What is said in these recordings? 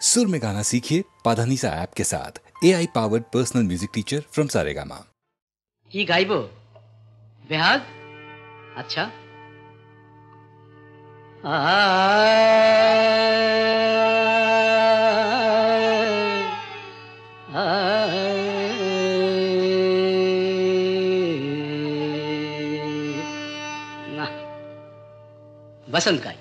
सुर में गाना सीखिए पाधानीसा ऐप के साथ। AI powered personal music teacher from Saregama. কি গাইবো বেহাগ? আচ্ছা না বসন্ত গাই।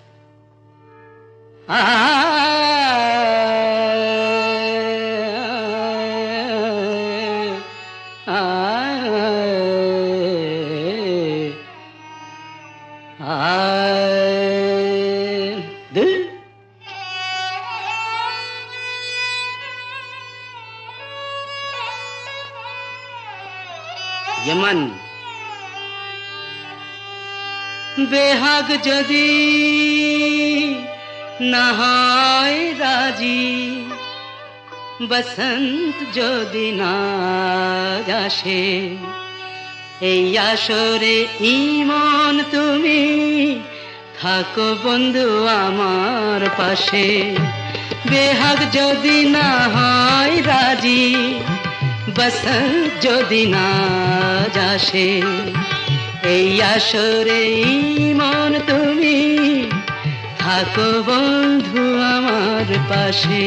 यमन बेहाग जदि ना হয় রাজি, বসন্ত যদি না আসে, এই আসরে ইমন তুমি থাকো বন্ধু আমার পাশে। বেহাগ যদি না হয় রাজি, বসন্ত যদি না আসে, এই আসরে ইমন তুমি থাকো বন্ধু আমার পাশে।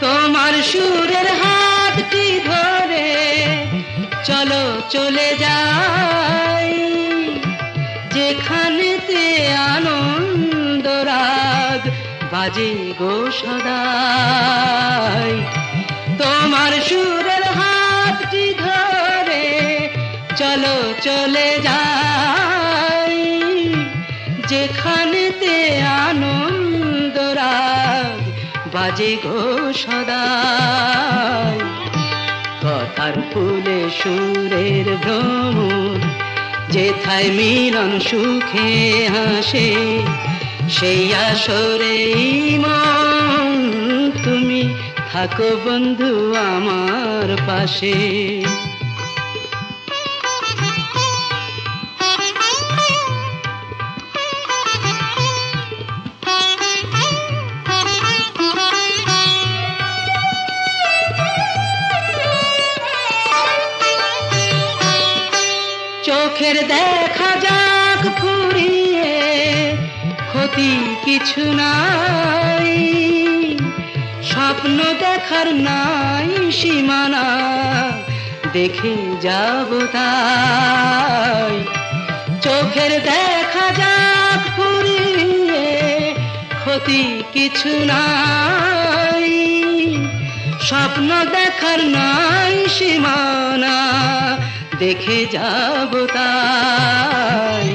তোমার সুরের হাতটি ধরে চলো চলে যাই, যেখানেতে আনন্দ রাগ বাজে গো সদাই। তোমার সুরের হাতটি ধরে চলো চলে যাই, যেখানেতে আনন্দ রাগ বাজে গো সদাই। কথার ফুলে সুরের ভ্রমর, যেথায় মিলন সুখে হাসে, সেই আসরে ইমন তুমি থাকো বন্ধু আমার পাশে। চোখের দেখা যাক ফুরিয়ে, ক্ষতি কিছু নাই, স্বপ্ন দেখার নাই সীমানা, দেখে যাব তাই। চোখের দেখা যাক ফুরিয়ে, ক্ষতি কিছু নাই, স্বপ্ন দেখার নাই সীমানা, দেখে যাব তাই।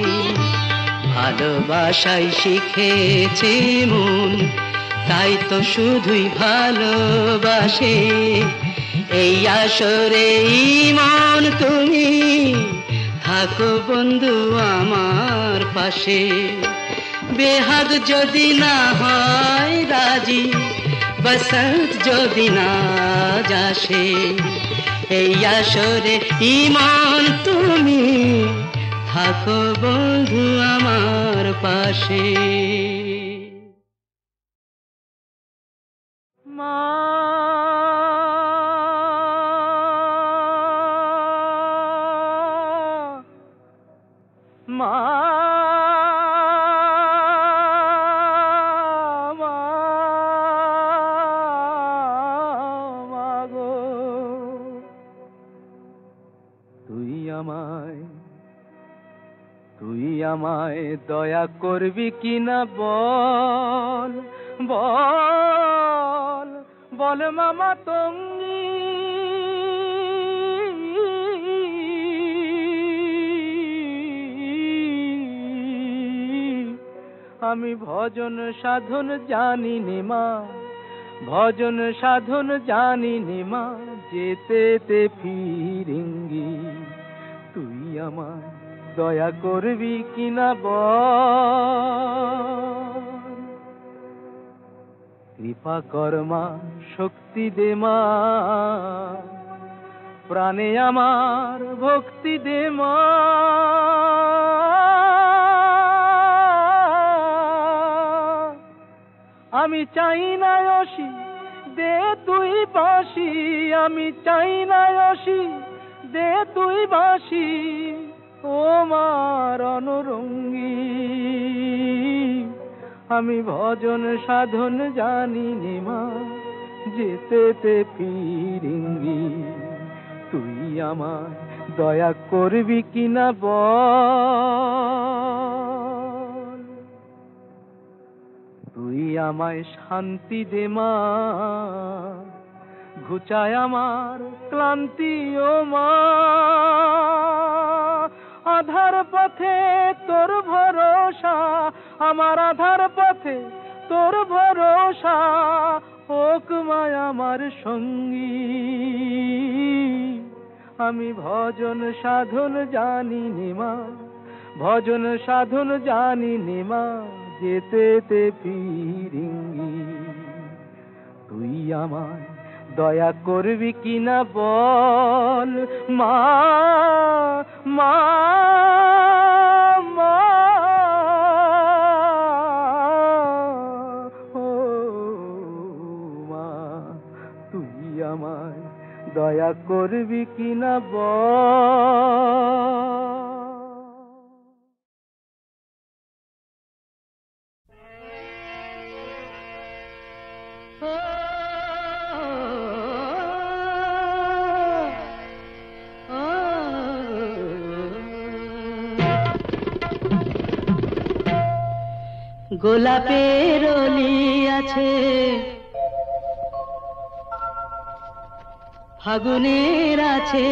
ভালোবাসাই শিখেছে মন, তাই তো শুধুই ভালোবাসে, এই আসরে ইমন তুমি থাকো বন্ধু আমার পাশে। বেহাগ যদি না হয় রাজি, বসন্ত যদি না আসে, এই আসরে ইমন তুমি থাকো বন্ধু আমার পাশে। মা মা তুই আমায় দয়া করবি কিনা বল বল বল মামা তঙ্গি। আমি ভজন সাধন জানি নে মা, ভজন সাধন জানি নে মা, যেতে ফিরেঙ্গি। তুই আমায় দয়া করবি কিনা বল। কৃপা কর মা, শক্তি দে মা, প্রাণে আমার ভক্তি দে মা, আমি চাই না অসি দে তুই বাঁশি, আমি চাই না অসি দে তুই বাঁশি, ও মার অনুরঙ্গী। আমি ভজন সাধন জানি নে মা, যেতে ফিরিঙ্গি। তুই আমায় দয়া করবি কিনা বল, তুই আমায় শান্তি দে মা, ঘুচায় আমার ক্লান্তি ও মা। আধার পথে তোর ভরসা, আমার আধার পথে তোর ভরসা, হোক মায় আমার সঙ্গী। আমি ভজন সাধন জানি নে মা, ভজন সাধন জানি নে মা, যেতে ফিরিঙ্গি। তুই আমায় দয়া করবি কিনা বল মা, মা, মা, ও মা, তুই আমায় দয়া করবি কিনা বল। গোলাপের অলি আছে, ফাগুনের আছে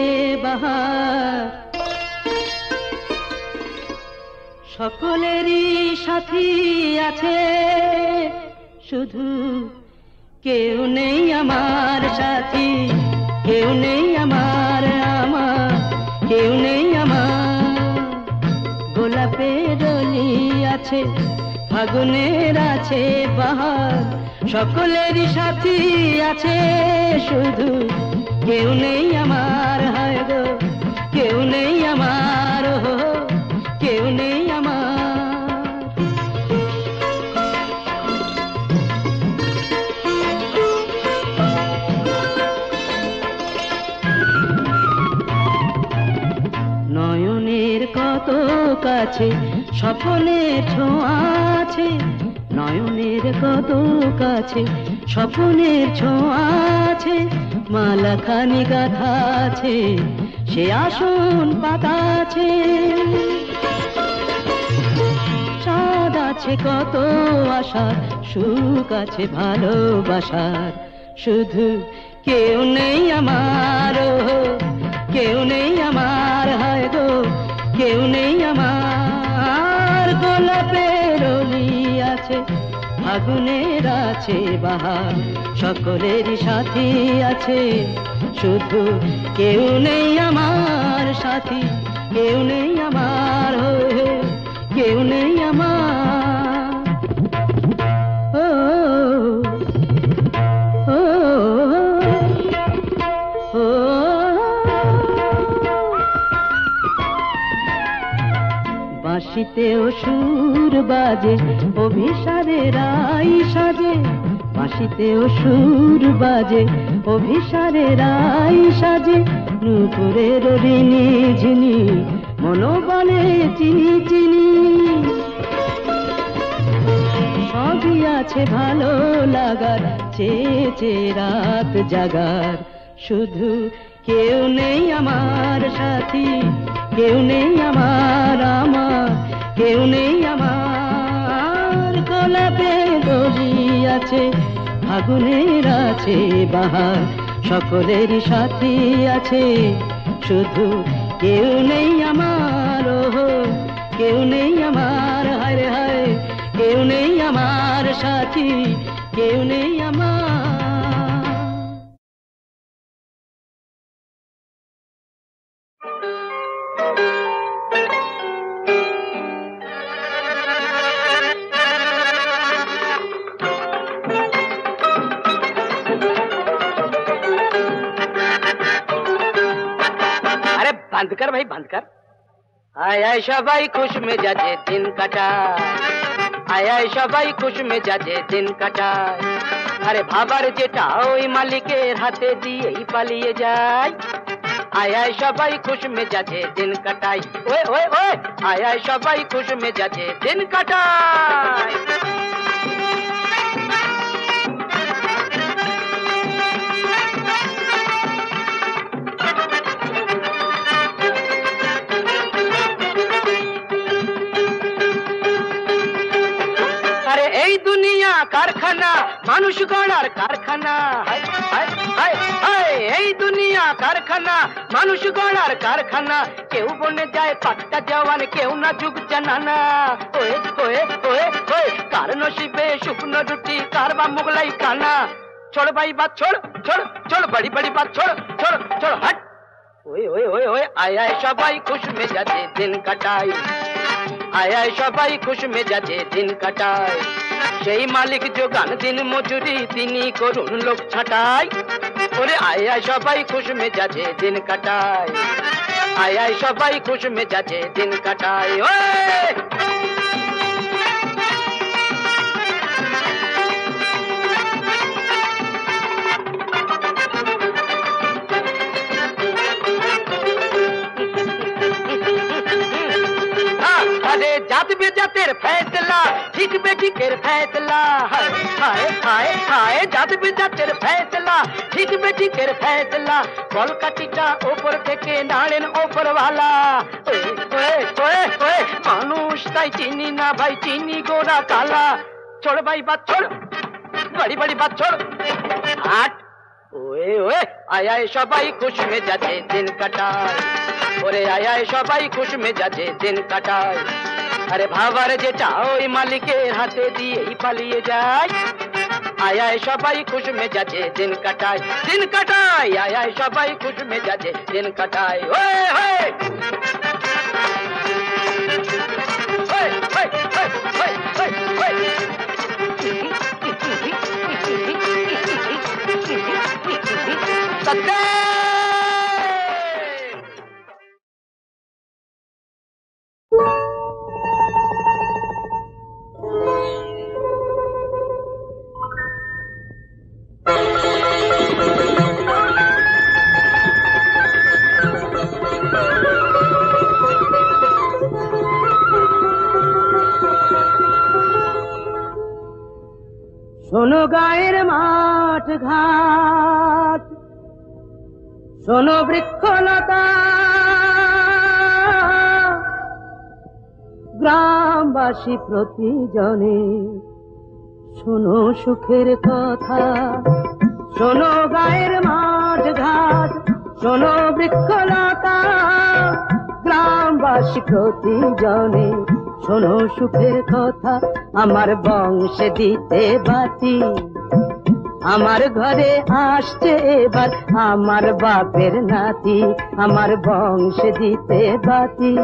বাহার, সকলেরই সাথী আছে, শুধু কেউ নেই আমার সাথী, কেউ নেই আমার, আমার কেউ নেই আমার। গোলাপের অলি আছে, ফাগুনের আছে বাহার, সকলেরই সাথী আছে, শুধু কেউ নেই আমার, হায় গো কেউ নেই আমার, কেউ নেই আমার। নয়নের কত কাছে স্বপ্নের ছোঁয়া আছে, নয়নের কত কাছে স্বপ্নের ছোঁয়া আছে, মালাখানি গাথা আছে, সে আসন পাতা আছে। চাঁদ আছে কত আশার, সুখ আছে ভালোবাসার, শুধু কেউ নেই আমার, কেউ নেই আমার, হায় গো কেউ নেই আমার। গোলাপের অলি আছে, ফাগুনের আছে বাহার, সকলেরই সাথী আছে, শুধু কেউ নেই আমার সাথী, কেউ নেই আমার, কেউ নেই আমার। ও ও ও বাঁশিতেও সুর বাজে, অভিসারে রাই সাজে, বাঁশিতেও সুর বাজে, অভিসারে রাই সাজে, নূপুরের ঋণী ঝিনি, মনোবলে চিনি চিনি। সবই আছে ভালো লাগার, চেয়ে রাত জাগার, শুধু কেউ নেই আমার সাথী, কেউ নেই আমার, আমার কেউ নেই আমার। গোলাপের অলি আছে, ফাগুনের আছে বাহার, সকলেরই সাথী আছে, শুধু কেউ নেই আমার, কেউ নেই আমার, হায় হায় কেউ নেই আমার সাথী, কেউ নেই আমার। बंद कर भाई बंद कर। आय आय सबाई खुश मेजाजे दिन काटाয়, आय आय सबाई खुश मेजाजे दिन কাটায়। আরে ভাবার যেটা ওই মালিকের হাতে দিয়েই পালিয়ে যায়। আয় আয় সবাই খুশ মেজাজে দিন কাটায়, ওয়ে ওয়ে ওয়ে আয় আয় সবাই খুশ মেজাজে দিন কাটায়। আরে এই দুনিয়া কারখানা, মানুষ গড়ার কারখানা। হায় হায় হায় হায়, এই দুনিয়া কারখানা, মানুষ গড়ার কারখানা। কেউ বনে যায় পাট্টা জওয়ান, কেউ না যুগ জানানা। ওয়ে ওয়ে ওয়ে ওয়ে, কার নসিবে শুকনো রুটি, কার বা মোগলাই কানা। छोड़ भाई बात छोड़ छोड़ छोड़, बड़ी बड़ी बात छोड़ छोड़ छोड़, हट। ओए ओए ओए ओए आय आय सबाई खुश मेजाजे दिन কাটায়, আয় আয় সবাই খুশ মেজাজে দিন কাটায়। সেই মালিক যোগান দিন মজুরি, তিনি করুন লোক ছাঁটাই। ওরে আয় আয় সবাই খুশ মেজাজে দিন কাটায়, আয় আয় সবাই খুশ মেজাজে দিন কাটায়। ওয়ে अरे जात बेजातेर फैसला, ठीक बेठिकेर फैसला। हाय हाय हाय हाय, जात बेजातेर फैसला, ठीक बेठिकेर फैसला। কলকাটিটা ওপর থেকে নাড়েন ওপরওয়ালা। ওয়ে ওয়ে ওয়ে ওয়ে, মানুষ তাই চিনি না ভাই, চিনি গোরা কালা। छोड़ भाई बात छोड़, बड़ी बड़ी बात छोड़, हट। ওয়ে ওয়ে আয় আয় সবাই খুশ মেজাজে দিন কাটায়, ওরে আয় আয় সবাই খুশ মেজাজে দিন কাটায়। আরে ভাবার যেটা ওই মালিকের হাতে দিয়েই পালিয়ে যায়। আয় আয় সবাই খুশ মেজাজে দিন কাটায়, দিন কাটায়। আয় আয় সবাই খুশ মেজাজে দিন কাটায়। Way way way way way way way. শোনো গায়ের মাঠ ঘাট, শোনো বৃক্ষলতা, গ্রামবাসী প্রতিজনে শোনো সুখের কথা। শোনো গায়ের মাঠ ঘাট, শোনো বৃক্ষলতা, গ্রামবাসী প্রতিজনে শোনো সুখের কথা। আমার বংশে দিতে বাতি, আমার ঘরে আসছে এবার আমার বাপের নাতি। আমার বংশে দিতে বাতি,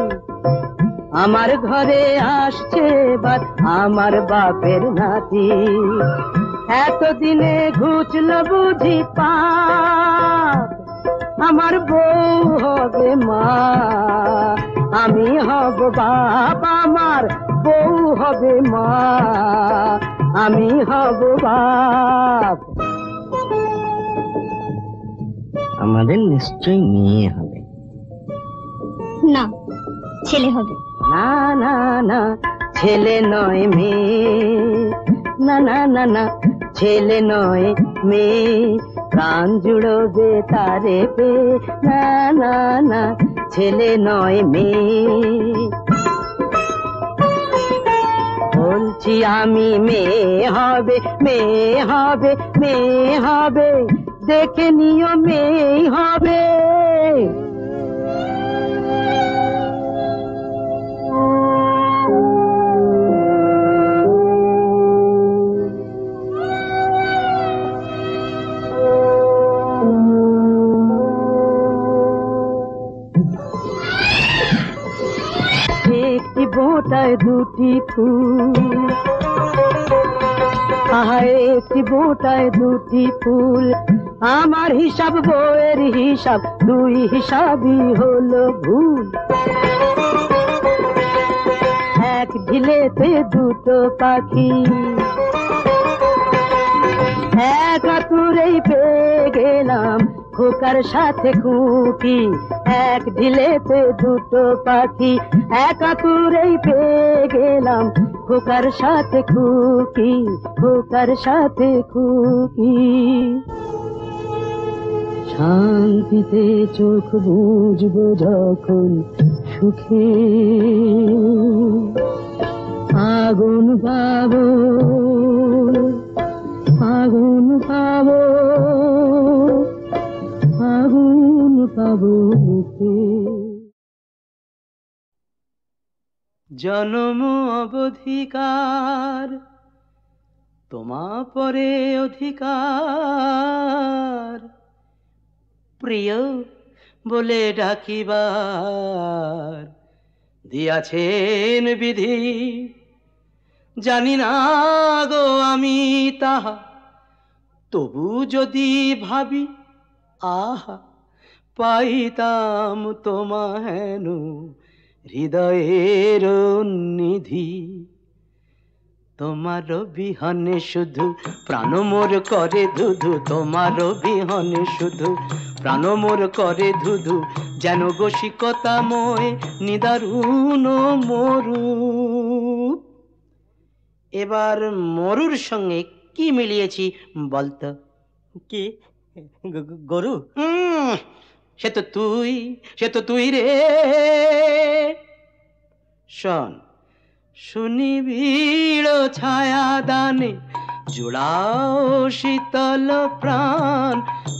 আমার ঘরে আসছে এবার আমার বাপের নাতি। এতদিনে ঘুচল বুঝি পাপ, আমার বউ হবে মা, আমি হব বাপ, আমার বউ হবে মা, আমি হব বাপ। আমাদের নিশ্চয়ই মেয়ে হবে। না, ছেলে হবে। না না না, ছেলে নয় মেয়ে, না না না না, ছেলে নয় মেয়ে, প্রাণ জুড়বে তারে পে। না না না, ছেলে নয় মেয়ে। বলছি আমি মেয়ে হবে, মেয়ে হবে, মেয়ে হবে, দেখে নিও মেয়ে হবে। একটি বোঁটায় দুটি ফুল, আহা একটি বোঁটায় দুটি ফুল, আমার হিসাব বইয়ের হিসাব, দুই হিসাবই হলো ভুল। এক ঢিলেতে দুটো পাখি, এক আতুরেই পেয়ে গেলাম খোকার সাথে খুকি। এক ঢিলেতে দুটো পাখি, এক আতুরেই পেয়ে গেলাম খোকার সাথে খুকি, খোকার সাথে খুকি। শান্তিতে চোখ বুঝবো যখন সুখে আগুন পাবো, আগুন পাবো, আগুন পাবো মুখে। জনম অবধিকার তোমা পরে অধিকার, প্রিয় বলে ডাকিবার দিয়াছেন বিধি। জানি না গো আমি তাহা, তবু যদি ভাবি আহা পাইতাম তোমা হেন হৃদয়ের নিধি। তোমার বিহনে শুধু প্রাণ মোর করে ধুধু, তোমার বিহনে শুধু প্রাণ মোর করে ধুধু। যেন বশিকতাময় নিদারুণ মরু। এবার মরুর সঙ্গে কি মিলিয়েছি বলতো? কি গরু? সে তো তুই, সে তো তুই রে। শোন, সুনিবিড় ছায়া দানে জুড়াও শীতল প্রাণ,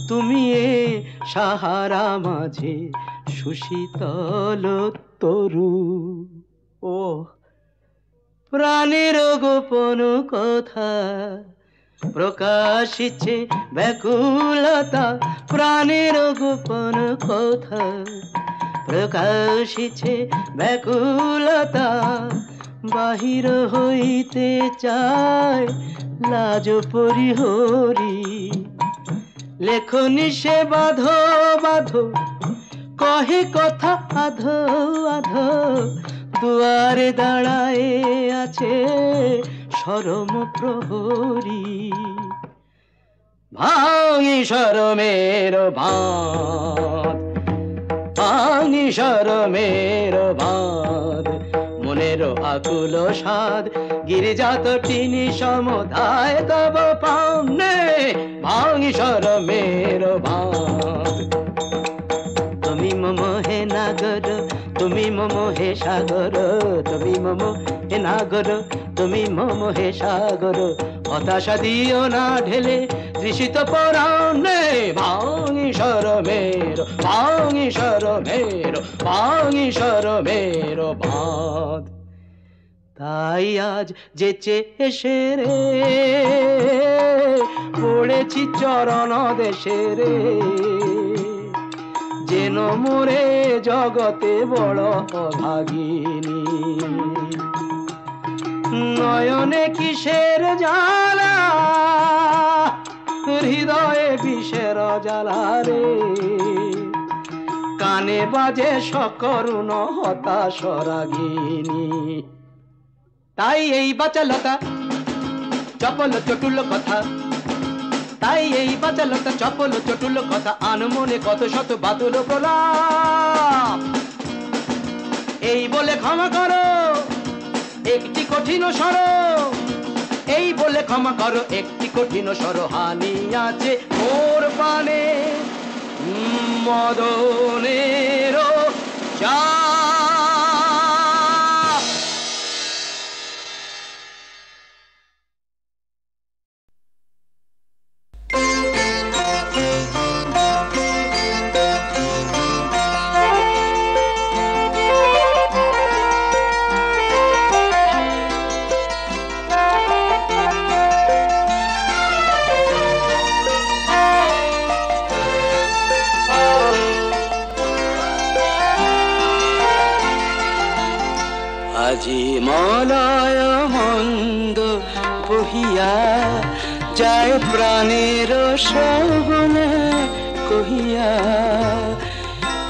তুমি এ সাহারা মাঝে সুশীতল তরু। ও প্রাণের গোপন কথা প্রকাশিছে ব্যাকুলতা, প্রাণের গোপন কথা প্রকাশিছে ব্যাকুলতা। বাহির হইতে চায় লাজ পরিহরি, লেখনি সে বাঁধো বাঁধো কহে কথা আধো আধো। দুয়ারে দাঁড়ায়ে আছে শরম প্রহরী, ভাঙি শরমের বাঁধ, ভাঙি শরমের বাঁধ। মনের আকুল সাধ গিরিজাত টিনি সমধায় তব পাওনে, ভাঙি শরমের বাঁধ। তুমি মম হে নাগর, তুমি মম হে সাগর, তুমি মম হে নাগর, তুমি মম হে সাগর। হতাশা দিও না ঢেলে তৃষিত পরাণে, ভাঙি শরমের, ভাঙি শরমের, ভাঙি শরমের বাঁধ। তাই আজ যেচে এসে রে পড়েছি চরণ দেশে রে, যেন মোরে জগতে বড় ভাগিনী। নয়নে কিসের জ্বালা, হৃদয়ে বিষের জ্বালা রে, কানে বাজে সকরুণ হতাশ রাগিনী। তাই এই বাচালতা চপল চটুল কথা, তাই এই বাচালতা চপল চটুল কথা। আনমনে কত শত বাতুল প্রলাপ, এই বলে ক্ষমা করো একটি কঠিন স্বর, এই বলে ক্ষমা করো একটি কঠিন স্বর। হানি আছে মোর পানে মদনের চা। আজি মলয় মন্দ বহিয়া যায় প্রাণের সগুনে, বহিয়া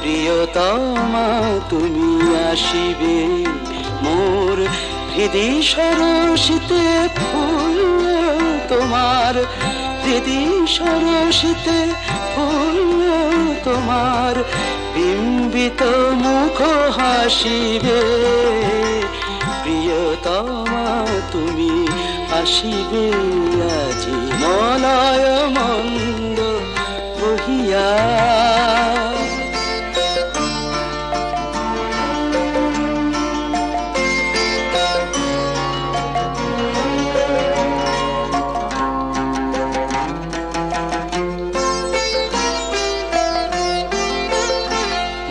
প্রিয়তমা তুমি আসিবে মোর হৃদি সরসিতে ফুল তোমার হৃদি সরসিতে ফুল তোমার বিম্বিত মুখ হাসিবে প্রিয়তমা তুমি আসিবে আজি মলয় মন্দ বহিয়া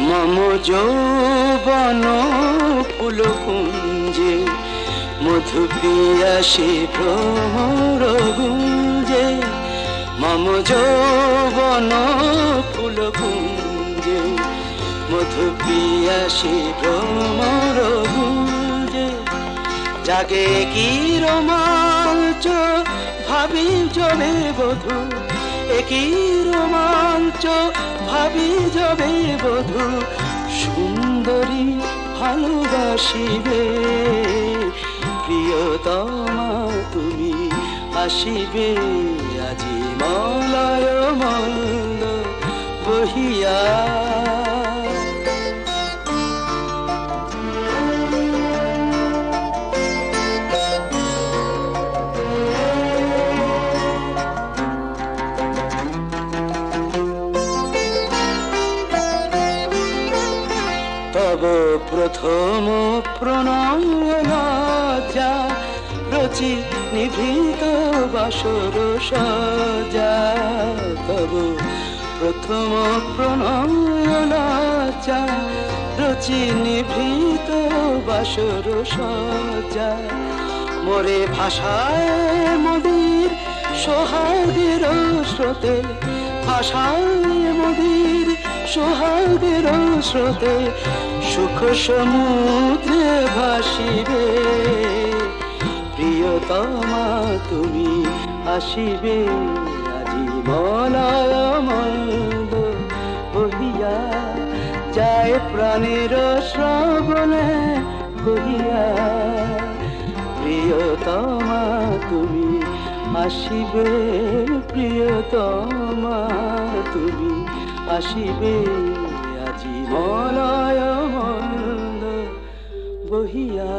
মম যৌবন ফুল কুঞ্জে মধু পিয়াসে ভ্রমর গুঞ্জে মম যৌবন ফুল কুঞ্জে মধু পিয়াসে ভ্রমর গুঞ্জে জাগে কি রোমাঞ্চ ভাবি যাবে বধূ একই রোমাঞ্চ ভাবি যাবে বধূ সুন্দরী ভালোবাসিবে প্রিয়তমা তুমি আসিবে আজি মলয় মন্দ বহিয়া তব প্রথম প্রণয় লজ্জা রচি নিভৃত বাসর সজ্জা তব প্রথম প্রণয় লজ্জা রচি নিভৃত বাসর সজ্জা মোরে ভাষায় মোদের সোহাগের স্রোতে ভাষায় মোদের সোহাগের স্রোতে সুখ সমুদ্রে ভাসিবে প্রিয়তমা তুমি আসিবে আজি মলয় মন্দ বহিয়া যায় প্রাণের শ্রবণে কহিয়া প্রিয়তমা তুমি আসিবে প্রিয়তমা তুমি আসিবে আজি মলয় মন্দ বহিয়া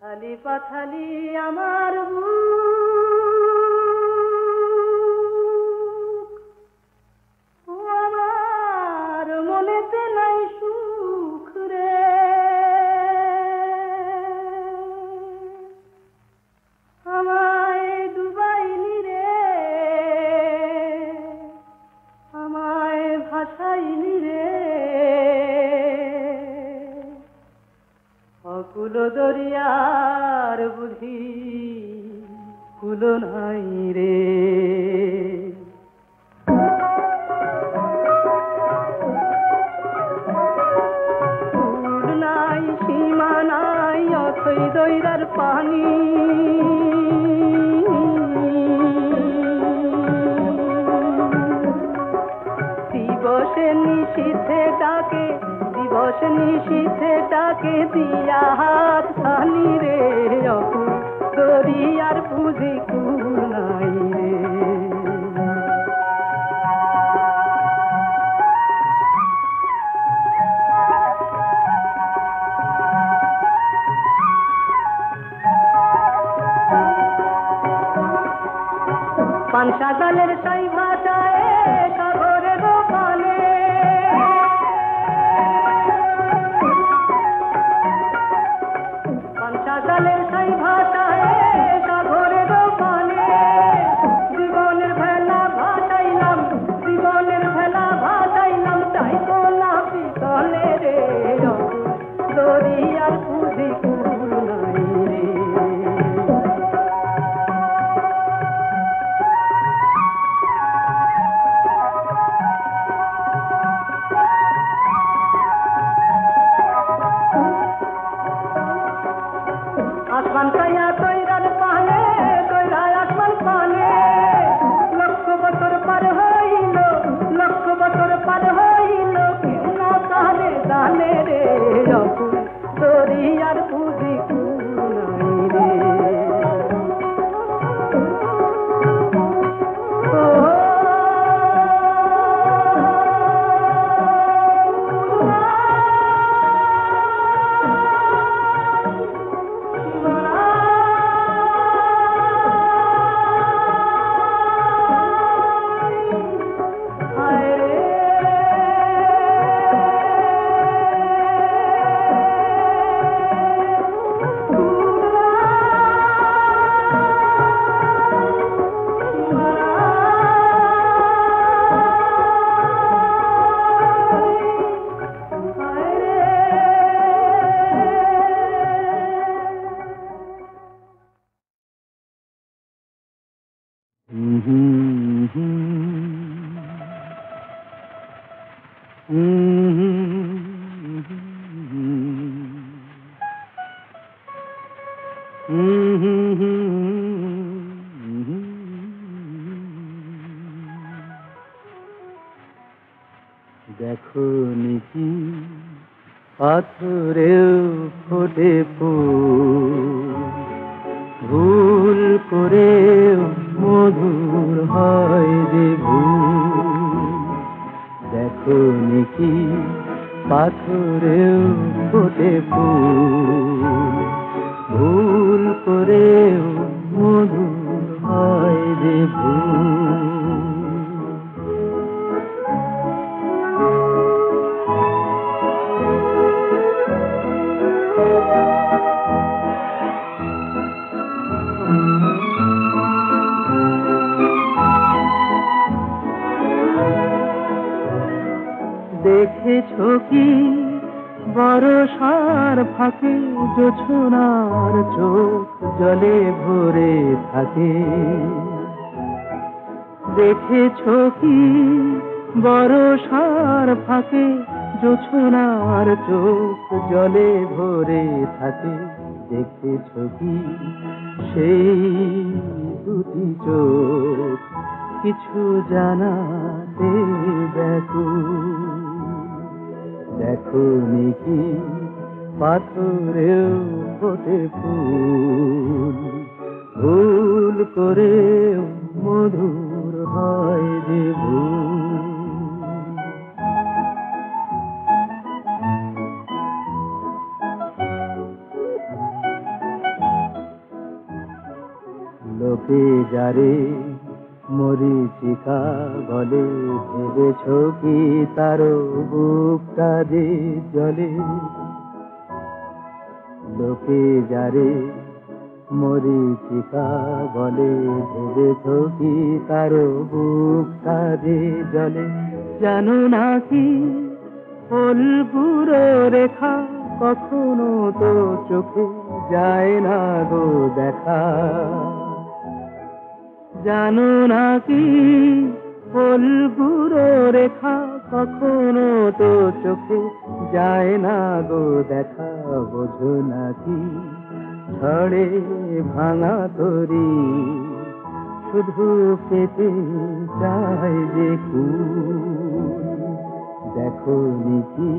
থালি পাথালি আমার আমার মনেতে নাই সুখ রে আমায় ডুবাইনি রে আমায় ভাসাইনি রে অকুল দরিয়ার বুঝি কুল নাই রে কুল নাই সীমা নাই অথই দৈরার পানি দিবসে নিশীথে ডাকে দিবস নিশীথে ডাকে দিয়া হাত খানি রে অকুল দরিয়ার পুঁজি কুল নাই রে পানসা জলের সাই ভাষায় সাগরের পানে পানসা জলের সাই ভাষায় সাগরের পানে জীবনের ভেলা ভাসাইলাম জীবনের ভেলা ভাসাইলাম তাই তো না পিছনে রে দরিয়ার পুঁজি কুল নাই রে দেখো নিকি পাথরেও ফোটে ফুল, ভুল করেও মধুর হয় যে ভুল। দেখো নিকি পাথরেও ফোটে ফুল, ভুল করেও মধুর হয় যে ভুল। দেখেছো কি বরষার ফাঁকে জোছনার চোখ জলে ভরে থাকে? দেখেছো কি বরষার ফাঁকে জোছনার চোখ জলে ভরে থাকে? দেখেছো কি সেই দুটি চোখ কিছু জানাতে ব্যাকুল? দেখো নিকি পাথরেও ফোটে ফুল, ভুল করেও মধুর হয় যে ভুল। লোকে যারে মরীচিকা বলে, ভেবেছো কি তারও বুকটা যে জলে? লোকে যারে মরীচিকা বলে, ভেবেছো কি তারও বুকটা যে জলে? জানো নাকি ফুলগুলো রেখা কখনো তো চোখে যায় না গো দেখা? জানো নাকি ফুলগুলো রেখা কখনো তো চোখে যায় না গো দেখা? বোঝো নাকি ঝড়ে ভাঙা তরি শুধু পেতে চায় যে কুল? দেখো নিকি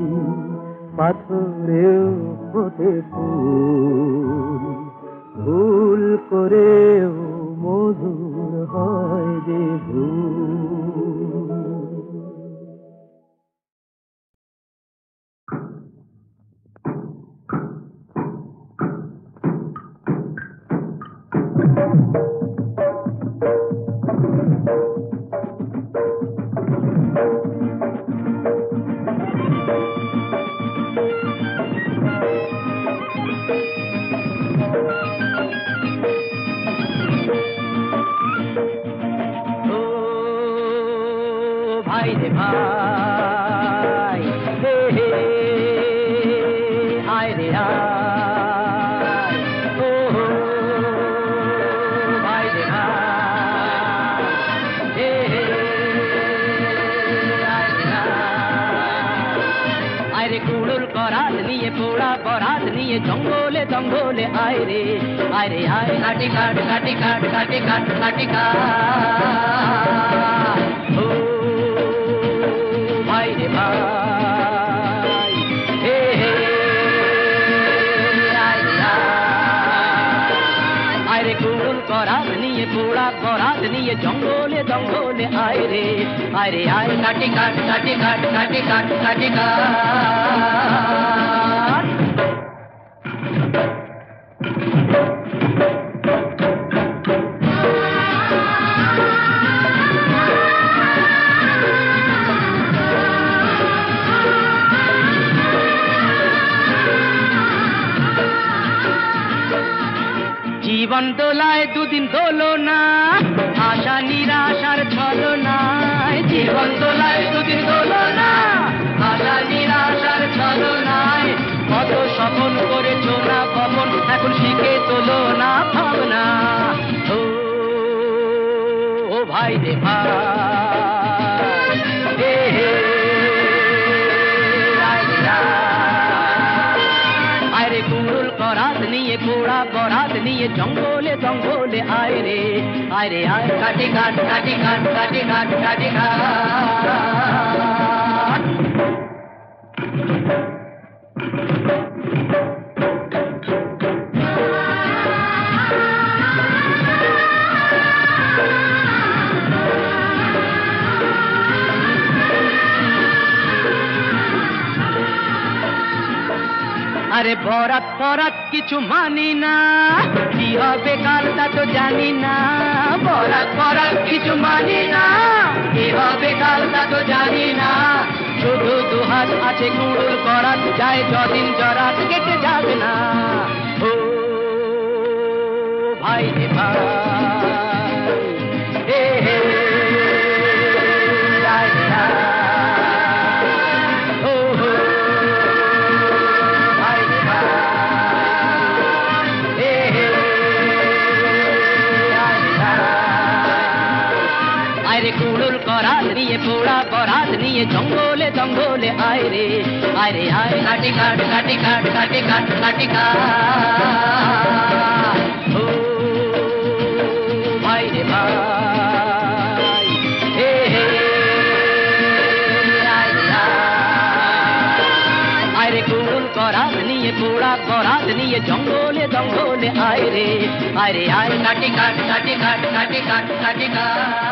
পাথরেও ফোটে ফুল, ভুল করেও মধুর হয় যে ভুল। ভাই রে ভাই, হে হে আয় রে আয়, ও ভাই রে ভাই, হে হে আয় রে আয় রে। কুড়ুল করাত নিয়ে পোড়া করাত নিয়ে জঙ্গলে জঙ্গলে আয় রে আয় রে আয়। কাটি কাট কাটি কাট কাটি কাট কাটি কাট, ভাই রে ভাই, হে হে আয় রে আয় রে। কুড়ুল করাত নিয়ে পোড়া করাত নিয়ে জঙ্গলে জঙ্গলে আয় রে আয়। কাটি কাট কাটি কাট কাটি কাট কাটি কাট। জীবন দোলায় দুদিন দোলো না, আশা নিরাশার ছলনায়। জীবন দোলায় দুদিন দোলো না, আশা নিরাশার ছলনায়। কত স্বপন করেছো না পবন, এখন শিখে তোলো না ভাবনা। ও ভাই রে ভাই হে হে আরে কুড়ুল করাত নিয়ে পোড়া বরাত নিয়ে জঙ্গলে জঙ্গলে আয় রে আয় রে আয় কাটি ঘাট কাটি ঘাট কাটি ঘাট কাটি ঘাট আরে বরাত পরাত কিছু মানি না কি হবে কাল তা তো জানি না বরাত পরাত কিছু মানি না কি হবে কাল তা তো জানি না শুধু দুহাত আছে কুড়ুল করাত যায় যদিন জরাত কেটে যাবে না ও ভাই রে ভাই হে হে আয় আয় আরে কুড়ুল করাত নিয়ে পোড়া বরাত নিয়ে জঙ্গলে জঙ্গলে আয় রে আয় রে আয় কাটি কাট কাটি কাট কাটি কাট কাটি কাট ও ভাই রে ভাই হে হে আরে কুড়ুল করাত নিয়ে পোড়া বরাত নিয়ে জঙ্গলে জঙ্গলে আয় রে আয় রে আয় কাটি কাট কাটি কাট কাটি কাট কাটি কাট